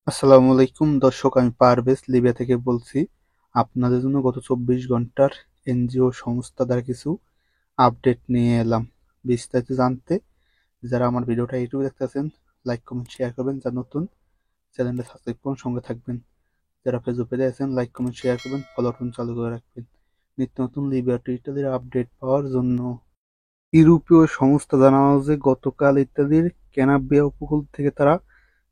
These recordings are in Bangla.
আসসালামু আলাইকুম দর্শক, আমি পারভেজ লিবিয়া থেকে বলছি। আপনাদের জন্য গত 24 ঘন্টার এনজিও সংস্থা দ্বারা কিছু আপডেট নিয়ে এলাম। বিস্তারিত জানতে যারা আমার ভিডিওটা ইউটিউবে দেখতেছেন, লাইক কমেন্ট শেয়ার করবেন। যারা নতুন, চ্যানেলটা সাবস্ক্রাইব করুন, সঙ্গে থাকবেন। যারা ফেসবুকে দেখেছেন, লাইক কমেন্ট শেয়ার করবেন, ফলো বাটন চালু করে রাখবেন নিত্য নতুন লিবিয়া ইত্যাদির আপডেট পাওয়ার জন্য। ইউরোপীয় সংস্থা জানানো যে গতকাল ইত্যাদির ক্যানাবিয়া উপকূল থেকে তারা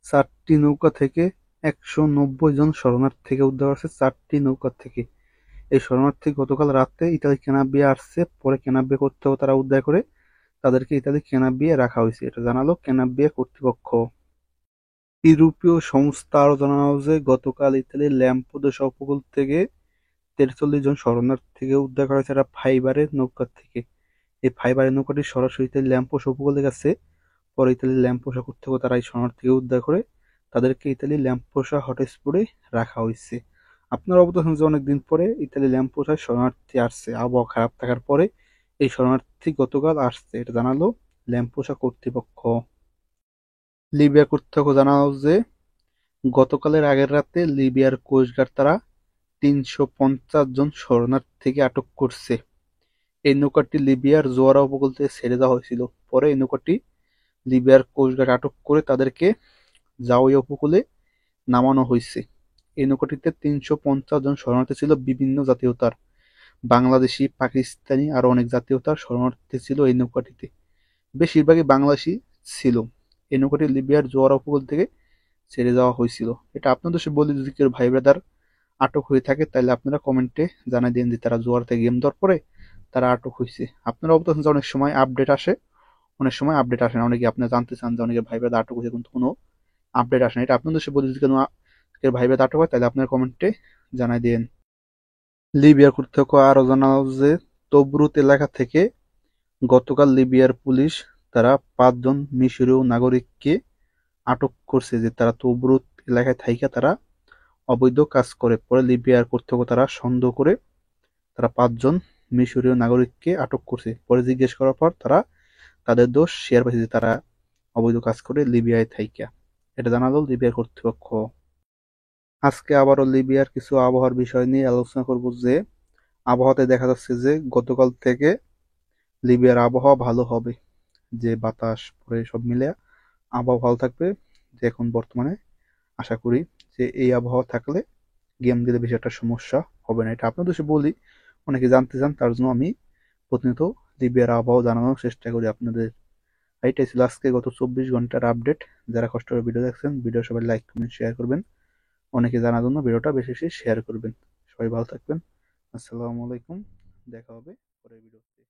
4টি নৌকা থেকে 190 জন শরণার্থীকে উদ্ধার করেছে। 4টি নৌকা থেকে এই শরণার্থী গতকাল রাতে ইতালি ক্যানাবিয়া আসছে, পরে ক্যানাবিয়া কর্তৃপক্ষ তারা উদ্ধার করে তাদেরকে ইতালি ক্যানাবিয়া রাখা হয়েছে, এটা জানালো ক্যানাবিয়া কর্তৃপক্ষ। ইউরোপীয় সংস্থা আরো জানানো যে গতকাল ইতালির ল্যাম্পোদোসা উপকূল থেকে 43 জন শরণার্থীকে উদ্ধার করা হয়েছে, এরা ফাইবারের নৌকা থেকে। এই ফাইবারের নৌকাটি সরাসরি ইতালির ল্যাম্পোসা উপকূলে গেছে। পরে ইতালির ল্যাম্পোসা কর্তৃপক্ষ তারা এই শরণার্থীকে উদ্ধার করে তাদেরকে ইতালির ল্যাম্পোসা হটস্পটে রাখা হয়েছে। আপনারা অবগত আছেন যে অনেকদিন পরে ইতালি ল্যাম্পোসায় শরণার্থী আসছে, আবহাওয়া খারাপ থাকার পরে এই শরণার্থী গতকাল আসছে, এটা জানালো ল্যাম্পোসা কর্তৃপক্ষ। লিবিয়া কর্তৃপক্ষ জানালো যে গতকালের আগের রাতে লিবিয়ার কোস্টগার্ড তারা 350 জন শরণার্থীকে আটক করছে। এই নৌকাটি লিবিয়ার জোয়ারা উপকূল থেকে ছেড়ে দেওয়া হয়েছিল। পরে এই নৌকাটি লিবিয়ার কোস্টগার্ড আটক করে তাদেরকে জাউইয়া উপকূলে নামানো হয়েছে। এই নৌকাটিতে 350 জন শরণার্থী ছিল, বিভিন্ন জাতীয়তার, বাংলাদেশি, পাকিস্তানি আরো অনেক জাতীয়তার শরণার্থী ছিল এই নৌকাটিতে। বেশিরভাগই বাংলাদেশি ছিল। এই নৌকাটি লিবিয়ার জোয়ারা উপকূল থেকে ছেড়ে যাওয়া হয়েছিল। এটা আপনাদের দেশে বলি, যদি কেউ ভাই ব্রাদার আটক হয়ে থাকে তাহলে আপনারা কমেন্টে জানাই দিন যে তারা জোয়ার থেকে গেম দেওয়ার পরে তারা আটক হয়েছে। আপনারা অবগত যে অনেক সময় আপডেট আসে, অনেক সময় আপডেট আসে না। অনেকে আপনারা জানতে চান যে অনেকে ভাই ব্রাদার আটক হয়েছে, কিন্তু কোনো আপডেট আসে না। এটা আপনাদের দেশে বলি, যদি কোনো কেউ ভাই ব্রাদার আটক হয় তাহলে আপনারা কমেন্টে জানাই দিন। লিবিয়ার কর্তৃপক্ষ আরো জানালো যে তবরুত এলাকা থেকে গতকাল লিবিয়ার পুলিশ তারা 5 জন মিশরীয় নাগরিককে আটক করছে, যে তারা তবরুত এলাকায় থাইকা তারা অবৈধ কাজ করে। পরে লিবিয়ার কর্তৃপক্ষ তারা সন্দেহ করে তারা 5 জন মিশরীয় নাগরিককে আটক করছে। পরে জিজ্ঞেস করার পর তারা তাদের দোষ স্বীকার পাইছে যে তারা অবৈধ কাজ করে লিবিয়ায় থাইকা, এটা জানালো লিবিয়ার কর্তৃপক্ষ। আজকে আবারও লিবিয়ার কিছু আবহাওয়ার বিষয় নিয়ে আলোচনা করব। যে আবহাওয়াতে দেখা যাচ্ছে যে গতকাল থেকে লিবিয়ার আবহাওয়া ভালো হবে, যে বাতাস পরে সব মিলে আবহাওয়া ভালো থাকবে। যে এখন বর্তমানে আশা করি যে এই আবহাওয়া থাকলে গেম দিলে বেশি একটা সমস্যা হবে না। এটা আপনাদের দেশে বলি, অনেকে জানতে চান, তার জন্য আমি প্রতিনিয়ত লিবিয়ার আবহাওয়া জানানোর চেষ্টা করি আপনাদের। এইটাই ছিল আজকে গত 24 ঘন্টার আপডেট। যারা কষ্ট করে ভিডিও দেখছেন, ভিডিও সবাই লাইক কমেন্ট শেয়ার করবেন, অনেকে জানার জন্য ভিডিওটা বেশি বেশি শেয়ার করবেন। সবাই ভালো থাকবেন। আসসালামু আলাইকুম, দেখা হবে পরের ভিডিওতে।